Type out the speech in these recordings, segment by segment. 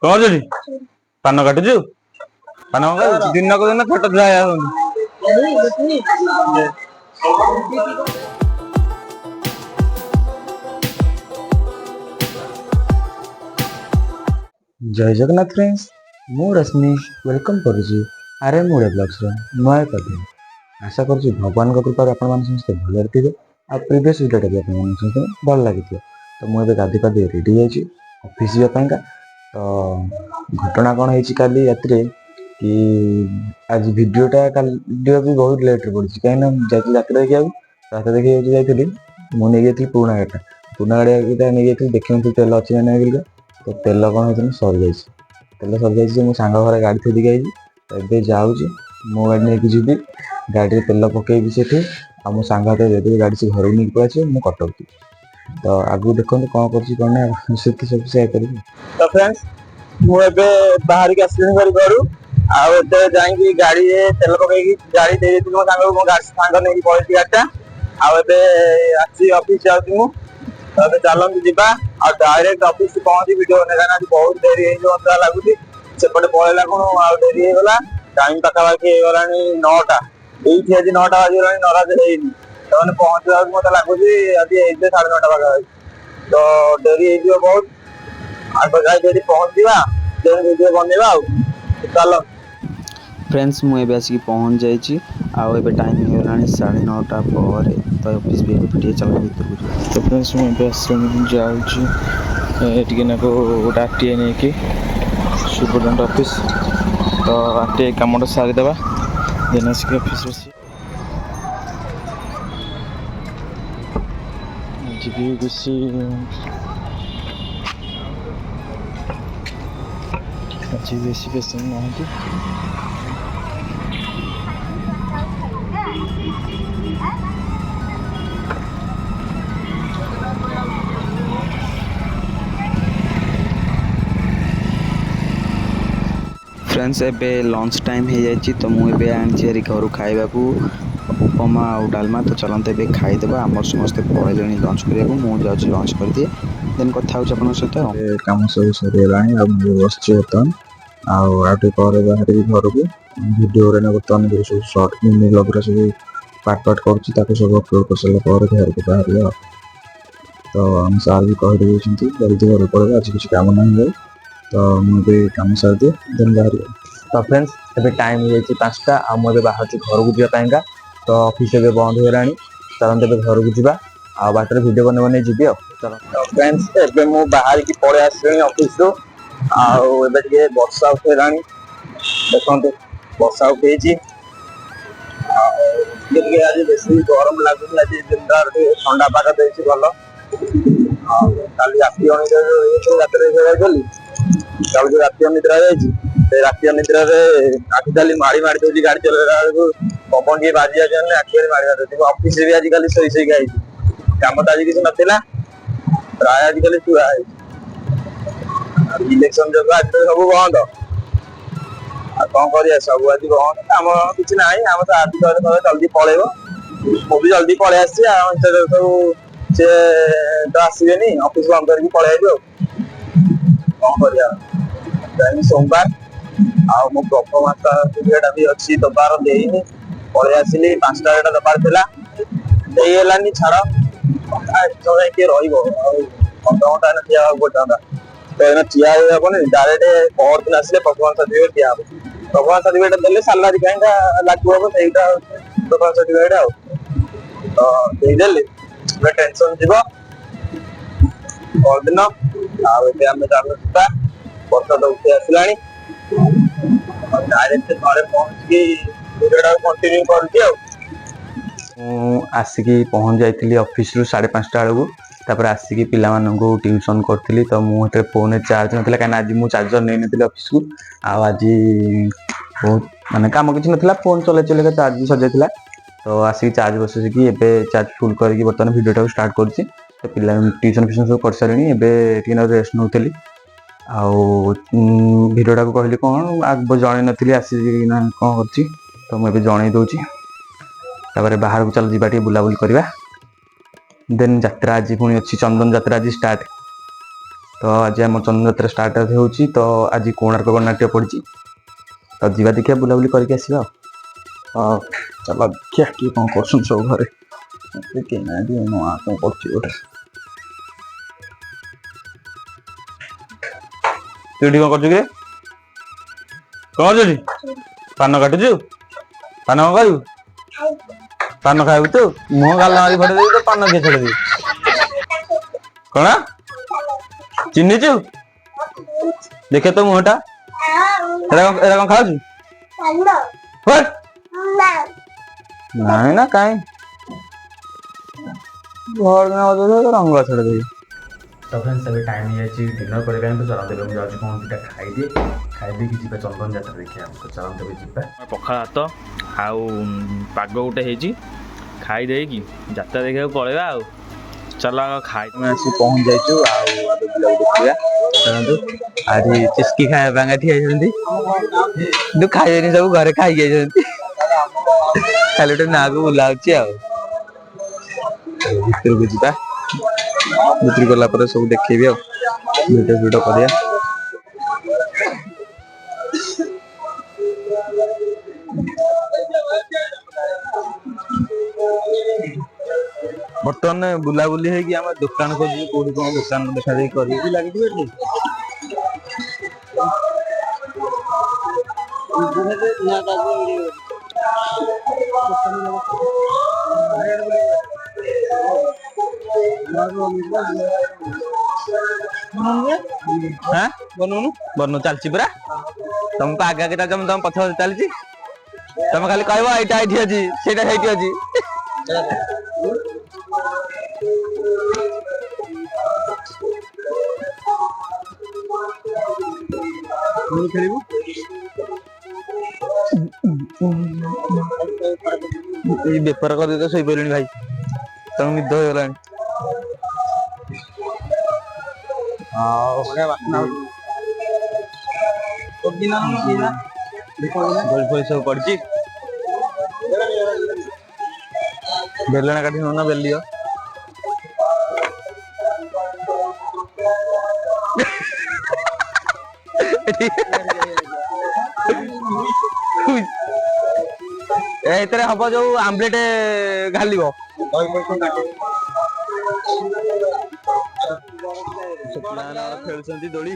କଣ କରୁଛୁ? ପାନ କାଟୁଛୁ? ପାନ କଣ କାଟୁଛୁ? ଦିନକୁ ଦିନ ଛୋଟ ଛୁଆ ହଉନି। ଜୟ ଜଗନ୍ନାଥ ଫ୍ରେଣ୍ଡସ୍, ମୁଁ ରଶ୍ମି ୱେଲକମ୍ କରୁଛି ଆର୍ଏମ୍ ଓଡ଼ିଆ ବ୍ଲଗ୍ସର ନୂଆ ଏକ ଅଧ୍ୟାୟ। ଆଶା କରୁଛି ଭଗବାନଙ୍କ କୃପାରୁ ଆପଣମାନେ ସମସ୍ତେ ଭଲରେ ଥିବେ। ଆଉ ପ୍ରିଭିୟସ୍ ଭିଡ଼ିଓଟା ବି ଆପଣମାନଙ୍କୁ ସମସ୍ତେ ଭଲ ଲାଗିଥିବ। ତ ମୁଁ ଏବେ ଗାଧି ପାଧି ରେଡ଼ି ହେଇଛି ଅଫିସ୍ ଯିବା ପାଇଁକା। ତ ଘଟଣା କ'ଣ ହେଇଛି କାଲି ରାତିରେ କି ଆଜି ଭିଡ଼ିଓଟା କାଲି ଭିଡ଼ିଓ ବି ବହୁତ ଲେଟ୍ରେ ପଡ଼ିଛି, କାହିଁକିନା ମୁଁ ଯାଇଥିଲି ଯାତ୍ରା ଦେଖିବାକୁ। ଯାତ୍ରା ଦେଖିବାକୁ ଯାଇଥିଲି, ମୁଁ ନେଇଯାଇଥିଲି ପୁରୁଣା ଗାଡ଼ିଟା ନେଇଯାଇଥିଲି, ଦେଖିନଥିଲି ତେଲ ଅଛି ନା ନାହିଁ ବୋଲିକା। ତ ତେଲ କ'ଣ ହେଇଛି ନା ସରିଯାଇଛି ଯେ ମୋ ସାଙ୍ଗ ଘରେ ଗାଡ଼ି ଥୋଇ ଦେଇକି ଆଇଛି। ଏବେ ଯାଉଛି ମୋ ଗାଡ଼ି ନେଇକି ଯିବି, ଗାଡ଼ିରେ ତେଲ ପକେଇବି ସେଠି। ଆଉ ମୋ ସାଙ୍ଗ ହାତରେ ଦେଇଦେବି ଗାଡ଼ି, ସେ ଘରକୁ ନେଇକି ପଳେଇ ଆସିବ, ମୁଁ କଟକ ଯିବି। ତ ଆଗକୁ ଦେଖନ୍ତୁ କ'ଣ କରୁଛି କ'ଣ ନାହିଁ, ସେଠି ସବୁ ସେୟାର କରିବି। ତ ଫ୍ରେଣ୍ଡସ୍, ମୁଁ ଏବେ ବାହାରିକି ଆସିଲିଣି ଘରୁ। ଆଉ ଏବେ ଯାଇକି ଗାଡ଼ିରେ ତେଲ ପକେଇକି ଗାଡ଼ି ଦେଇଦେଇଥିଲି ମୋ ସାଙ୍ଗକୁ। ମୋ ସାଙ୍ଗ ନେଇକି ପଳେଇଛି ଗାଡ଼ିଟା। ଆଉ ଏବେ ଆସିଛି ଅଫିସ୍ ଯାଉଛି ମୁଁ। ତ ଏବେ ଚାଲନ୍ତୁ ଯିବା ଆଉ ଡାଇରେକ୍ଟ ଅଫିସ୍ ପହଞ୍ଚି ଭିଡ଼ିଓ ବନେଇବା। କାରଣ ଆଜି ବହୁତ ଡେରି ହେଇଯିବ ମତେ ଲାଗୁଛି। ସେପଟେ ପଳେଇଲା କ'ଣ ଆଉ ଡେରି ହେଇଗଲା। ଟାଇମ୍ ପାଖାପାଖି ହେଇଗଲାଣି 9ଟା। ଏଇଠି ଆଜି 9ଟା ବାଜିଗଲାଣି, ନରାଜ ହେଇନି। ସେମାନେ ପହଞ୍ଚିବାକୁ ମତେ ଲାଗୁଛି ଆଜି ହେଇଯିବ 9:30 ପାଖାପାଖି। ତ ଡେରି ହେଇଯିବ ବହୁତ। ଆଗ ଯାଇ ସେଠି ପହଞ୍ଚିବା, ଦେନ୍ ଭିଡ଼ିଓ ବନେଇବା ଆଉ। ଚାଲ फ्रेंड्स, ମୁଁ ଏବେ ଆସିକି ପହଞ୍ଚି ଯାଇଛି। ଆଉ ଏବେ ଟାଇମ୍ ହେଇଗଲାଣି 9:30 ପରେ। ତ ଅଫିସ୍ ବି ଏବେ ଟିକେ ଚାଲ ଭିତରକୁ ଯିବା। ତ ଫ୍ରେଣ୍ଡସ୍, ମୁଁ ଏବେ ଆସିକି ଯାଉଛି ଟିକେ ନାକୁ ଗୋଟେ RTI ନେଇକି ସୁପରଟେଣ୍ଡେଣ୍ଟ ଅଫିସ୍। ତ RTI କାମଟା ସାରିଦେବା, ଦେନ୍ ଆସିକି ଅଫିସ୍ ବସି ଆଜି ବି ବେଶୀ ପେସେଣ୍ଟ ନାହାନ୍ତି। फ्रेंड्स, ଏବେ ଲଞ୍ଚ ଟାଇମ୍ ହେଇଯାଇଛି। ତ ମୁଁ ଏବେ ଆଣିଛି ହେରି ଘରୁ ଖାଇବାକୁ ଉପମା ଆଉ ଡାଲମା। ତ ଚାଲନ୍ତୁ ଏବେ ଖାଇଦେବା। ଆମର ସମସ୍ତେ ପଳେଇଲେଣି ଲଞ୍ଚ କରିବାକୁ, ମୁଁ ଯାଉଛି ଲଞ୍ଚ କରିଦିଏ, ଦେନ୍ କଥା ହେଉଛି ଆପଣଙ୍କ ସହିତ। କାମ ସବୁ ସରିଗଲାଣି, ଆଉ ମୁଁ ବସିଛି ବର୍ତ୍ତମାନ। ଆଉ ଟିକେ ପରେ ବାହାରିବି ଘରକୁ। ଭିଡ଼ିଓରେ ବର୍ତ୍ତମାନ ସବୁ ସର୍ଟ ମିନି ବ୍ଲଗ୍ର ସବୁ ପାର୍ଟ କରୁଛି, ତାକୁ ସବୁ ଅପଲୋଡ଼ କରିସାରିଲା ପରେ ଘରକୁ ବାହାରିବା ଆଉ। ତ ଆମ ସାର୍ ବି କହିଦେଇଛନ୍ତି ଜଲ୍ଦି ଘରକୁ ପଳେଇବା, ଆଜି କିଛି କାମ ନାହିଁ ଭାଇ। ତ ମୁଁ ଏବେ କାମ ସାରିଦିଏ, ଦେନ୍ ବାହାରିବା। ତ ଫ୍ରେଣ୍ଡସ୍, ଏବେ ଟାଇମ୍ ହେଇଯାଇଛି 5ଟା, ଆଉ ମୁଁ ଏବେ ବାହାରୁଛି ଘରକୁ ଯିବା ପାଇଁକା। ତ ଅଫିସ୍ ଏବେ ବନ୍ଦ ହେଇଗଲାଣି। ଚାଲନ୍ତୁ ଏବେ ଘରକୁ ଯିବା, ଆଉ ବାଟରେ ଭିଡ଼ିଓ ବନେଇ ଯିବି ଆଉ। ଫ୍ରେଣ୍ଡସ୍, ଏବେ ମୁଁ ବାହାରିକି ପଳେଇ ଆସିଲିଣି ଅଫିସ୍ରୁ। ଆଉ ଏବେ ଟିକେ ବର୍ଷା ଉଠେଇଲାଣି, ଦେଖନ୍ତୁ ବର୍ଷା ଉଠେଇଛି। ଆଉ ଟିକେ ଆଜି ବେଶୀ ଗରମ ଲାଗୁନି, ଆଜି ଦିନଟା ଟିକେ ଥଣ୍ଡା ପାଗ ଦେଇଛି ଭଲ। ଆଉ କାଲି ରାତି ଅନିଦ୍ରା ରାତିରେ ଯାଇଥିଲି, ତାପରେ ଯୋଉ ରାତି ଅନିଦ୍ରା ଯାଇଛି, ସେ ରାତି ଅନିଦ୍ରାରେ ଆଖି ଖାଲି ମାଡ଼ି ଦଉଛି ଗାଡ଼ି ଚଲେଇଲା ବେଳକୁ। ପବନ ଟିକେ ବାଜି ଯାଉଛି, ଆଖି ଖାଲି ମାଡ଼ି ଦଉଛି। ଅଫିସ୍ ବି ଆଜିକାଲି ଶୋଇକି ଆଇଛି, କାମ ତ ଆଜି କିଛି ନଥିଲା, ପ୍ରାୟ ଆଜିକାଲି ଶୁଆ ହେଇଛି। ଇଲେକ୍ସନ ଯୋଗୁଁ ଆଜି ତ ସବୁ ବନ୍ଦ। ଆଉ କ'ଣ କରିବା, ସବୁ ଆଜି ବନ୍ଦ, କାମ କିଛି ନାହିଁ। ଆମ ତ ଆଜି ଜଲ୍ଦି ପଳେଇବ, ମୁଁ ବି ଜଲ୍ଦି ପଳେଇ ଆସିଛି। ଆଉ ସବୁ ସିଏ ତ ଆସିବେନି, ଅଫିସ୍ ବନ୍ଦ କରିକି ପଳେଇ ଆଇବୁ ଆଉ। କ'ଣ କରିବା, ଯାଇନି ସୋମବାର। ଆଉ ମୋ ପରଫମାନ୍ସ ଟା ବି ଅଛି ଦବାର, ଦେଇନି, ପଳେଇ ଆସିଲି। 5ଟା ବେଳେ ଦବାର ଥିଲା, ଦେଇ ହେଲାନି। ଛାଡ଼, କିଏ ରହିବ ଆଉ, ଘଣ୍ଟା ଠିଆ ହବାକୁ ପଡ଼ିଥାନ୍ତା। ତ ଏଇନା ଠିଆ ହେଇହବନି, ଡାଇରେକ୍ଟ ପରଦିନ ଆସିଲେ ପରଫମାନ୍ସ ସାର୍ଟିଫିକେଟ୍ ଦିଆ ହବ। ପରଫମାନ୍ସ ସାର୍ଟିଫିକେଟ୍ ଦେଲେ ସାଲାରୀ କାହିଁକା ଲାଗୁ ହବ, ସେଇଟା ହଉଛି ପରଫମାନ୍ସ ସାର୍ଟିଫିକେଟ୍ ଆଉ। ତ ଦେଇଦେଲି, ଏବେ ଟେନସନ୍ ଯିବ ପରଦିନ। ଆଉ ଏବେ ଆମେ ଯିବା, ବର୍ଷା ତ ଉଠେଇ ଆସିଲାଣି। ଡାଇରେକ୍ଟ ଘରେ ପହଞ୍ଚିକି ଭିଡ଼ିଓଟାକୁ କଣ୍ଟିନ୍ୟୁ କରୁଛି ଆଉ। ମୁଁ ଆସିକି ପହଞ୍ଚି ଯାଇଥିଲି ଅଫିସ୍ରୁ 5:30 ବେଳକୁ। ତାପରେ ଆସିକି ପିଲାମାନଙ୍କୁ ଟ୍ୟୁସନ୍ କରିଥିଲି। ତ ମୁଁ ଏଥିରେ ଫୋନ୍ରେ ଚାର୍ଜ ନଥିଲା, କାହିଁକିନା ଆଜି ମୁଁ ଚାର୍ଜର ନେଇନଥିଲି ଅଫିସ୍କୁ। ଆଉ ଆଜି ବହୁତ କାମ କିଛି ନଥିଲା, ଫୋନ୍ ଚଲେଇକା ଚାର୍ଜ ବି ସରିଯାଇଥିଲା। ତ ଆସିକି ଚାର୍ଜ ବସେଇକି ଏବେ ଚାର୍ଜ ଫୁଲ୍ କରିକି ବର୍ତ୍ତମାନ ଭିଡ଼ିଓଟାକୁ ଷ୍ଟାର୍ଟ କରୁଛି। ତ ପିଲାଙ୍କୁ ଟ୍ୟୁସନ୍ ଫ୍ୟୁସନ୍ ସବୁ କରିସାରିଲିଣି, ଏବେ ଟିକେ ରେଷ୍ଟ ନେଉଥିଲି। ଆଉ ଭିଡ଼ିଓଟାକୁ କହିଲି କ'ଣ ଜଣେଇ ନଥିଲି ଆସିକିନା କ'ଣ କରିଛି, ତ ମୁଁ ଏବେ ଜଣେଇ ଦେଉଛି। ତାପରେ ବାହାରକୁ ଚାଲ ଯିବା, ଟିକେ ବୁଲାବୁଲି କରିବା। ଦେନ୍ ଯାତ୍ରା ଆଜି ପୁଣି ଅଛି, ଚନ୍ଦନ ଯାତ୍ରା ଆଜି ଷ୍ଟାର୍ଟ। तो आज आम चंद्रयात्रा स्टार्ट होची तो आज कोणार्क गणनाट्य पड़ी तो जीवा देखिया बुलाबुली करके आसवा चल देखिया किए कौन कर सब घरे कौन कर तुझी कौन कर कौन पान काटुचु पान कौन खाइबु पान खाइबु तू मुह गाल मारी फटे देबी तो पान किए छेड़ कौन चिन्हीचु देखे तो मुहटा एरा कौन खाऊ नहीं ना कहीं रंग छेड़ देवी तो फ्रेंड्स अभी टाइम हो डिनर करने तो चलते मुझे जाऊँ कौन दुटा खाईदे कि जी चंदन जात्रा देखिए तो चलते जी पखाल भात आउ पाग गोटे होती खाईदे कि जात्रा देखा पलैया आउ चल खाई आसी पहुंच जाइछु आज चिस्की खाया ठिया तू खाइबेनि सब घरे खाई खाली गोटे ना को बुलाऊची भितर को जीवा भितर गला पर सब देखेबी वीडियो वीडियो करिया बर्तमान बुलाबुली है कि आम दुकान को कौन कौन दुकान देखा देखी कर लगी बनू चलची पूरा तुम आगे आगे तुम पथ चलची तुम खाली कह यहाँ ये अच्छी से अच्छी खेलू बेपार कर तो शोपे भाई तुम निद हो गला सब पड़ी बेलना काटी ना बेल एतरे हम जो आमलेट घाल खेल दोली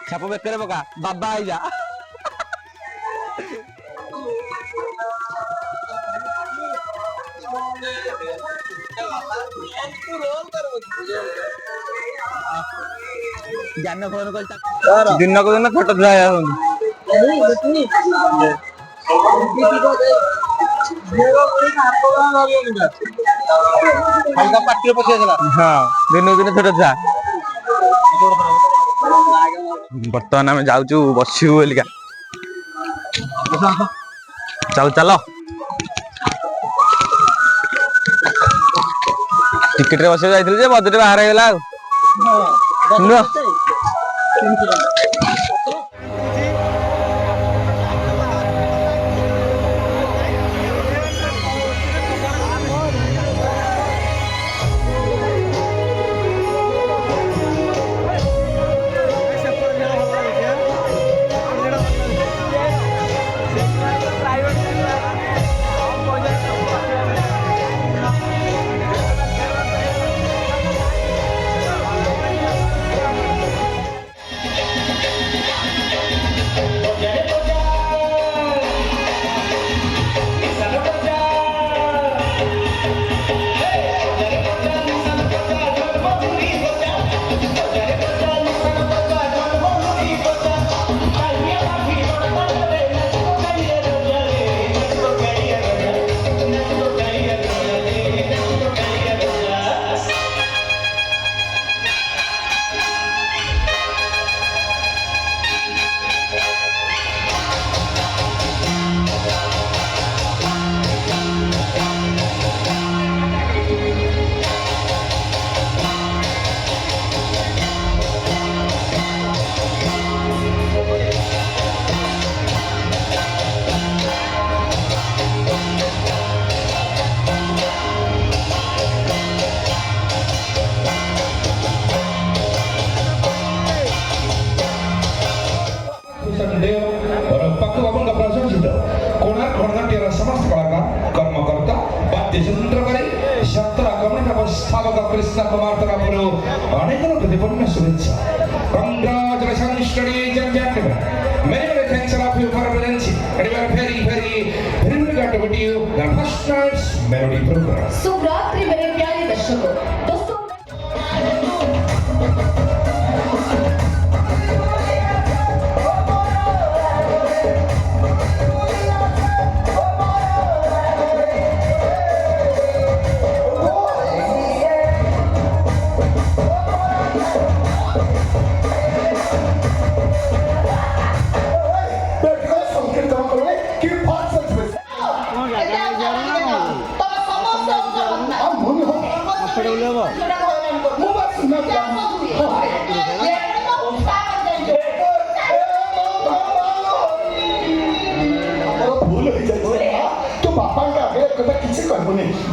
छाप बेकर पका बाबा आई जा जान फोन कर दिन को दिन फोटो दिखाया हाँ दिन दिन छोट छुआ बर्तमान आम जाऊँ बसू बोलिका चल चल टिकेट रे बस जाइए बजेट बाहर होगा ପାଖୁ ବାବୁଙ୍କ ପ୍ରଶଂସିତ କୋଣାର୍କ ଗଣନାଟ୍ୟର ସମସ୍ତ କଳାକାର କର୍ମକର୍ତ୍ତା ବାଦ୍ୟଯନ୍ତ୍ର କରି ଯାତ୍ରା କମିଟିର ବ୍ୟବସ୍ଥାପକ କୃଷ୍ଣ କୁମାର ତରଫରୁ ଅନେକ ହୃଦୟପୂର୍ଣ୍ଣ ଶୁଭେଚ୍ଛା। Congratulations, ladies and gentlemen. Many thanks all of you for presence. And we are very glad to meet you the first night's melody program. शुभ रात्रि मेरे प्यारे दर्शकों। दोस्तों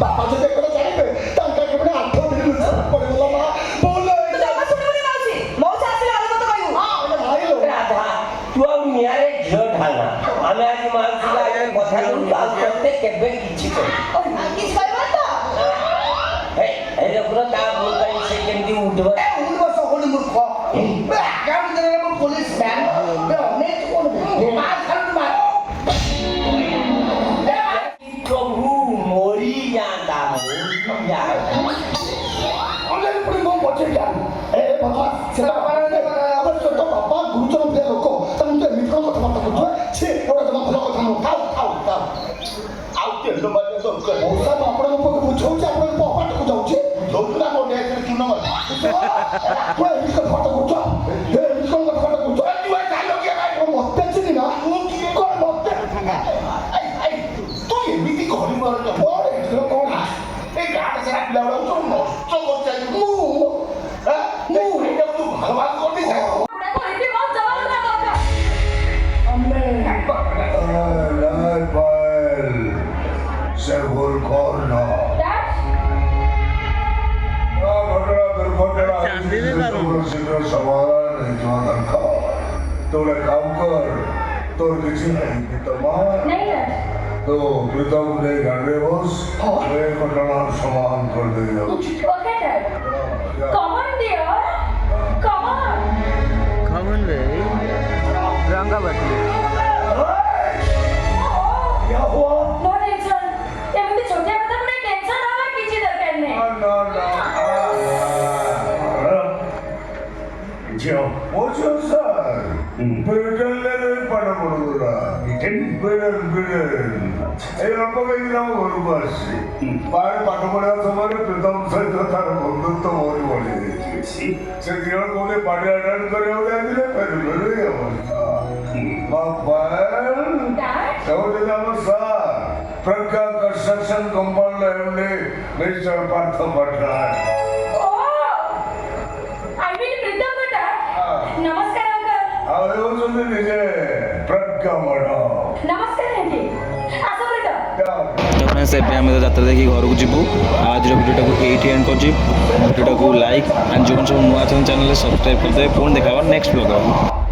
बापा जो देखो जाने तांका के बने आठ दिन पड़े वाला मां बोल जमा सुनबनी मावशी मौसा असले आलो मत कयू हां भाई लो राधा तू आ मियारे झियो ढाला आमे आज मावशीला কথা কাজ করতে কেবে কিছু কই किस कयबो त हे हे পুরো তা বলতাই সে কেমদি উঠবে ए उनको सकोनी मूर्ख गाम देने में पुलिस मैन बे अनेक कोन मार खान मार प्रभु मोरी जाता मोरिया ऑनलाइन पुरी मो पछे जान ए बाबा सेटा पारा ने अब छोटो बाबा गुरुचरण दे लोक तम तो मित्र को मत बुझ छे ओरा जमा भलो कथा न खाओ आउ के लो मत तो कर मौसा आपण को बुझौ छ आपण को पाट को जाउ छी जोतला को ने चुन मत कोई इसको फोटो बुझ हे इसको फोटो बुझ तू आ चालो के भाई मत छी ना तू की कर मत आई तू ये बीती घरी मार के बोले तो कौन है ए गाड़ से पिला उड़ा तो नष्ट कर जाई मु हां मु हे तू भगवान को नहीं जाए पुरा को इति बहुत जवाब ना दरकार अम्मे नहीं पायल से भूल करना डैड दुर्घटना शीघ्र समाधान नहीं दरकार तोरे काम कर तोर किसी नहीं कि नहीं डैड तो प्रीतम ने गाड़े बस वे घटना समाधान कर देगा okay dad come on dear come on खमन रे रंगा बटली क्या हुआ नो टेंशन एमती छोटे बता पुरा टेंशन हवा किछि दरकार नहीं जो ओछो सर बिल्डर ले पड़ पड़ूरा बिल्डर ए रंग के नाम गुरुबासी बाहर पाठ पढ़ा समय प्रीतम सहित तार बंधुत्व बहुत बढ़ी जाइए से दिन कोने पार्टी अटेंड करे हो जाए फिर मिले अवस्था बापन डैड सौदे नाम सा Pragya construction compound MD mister Parth Bhattarai oh I mean Pritam बटा नमस्कार अंकल आवे हो सुनते निजे प्रज्ञा मडा नमस्कार आंटी आसो बेटा क्या तो फ्रेंड्स एबे आम तो यात्रा देखिए घर को जीवु आज भिडियो को एटी एंड कर भिडियो को लाइक एंड जो सब नुआ चैनल सब्सक्राइब करदे पुणी देखा नेक्स्ट ब्लॉग।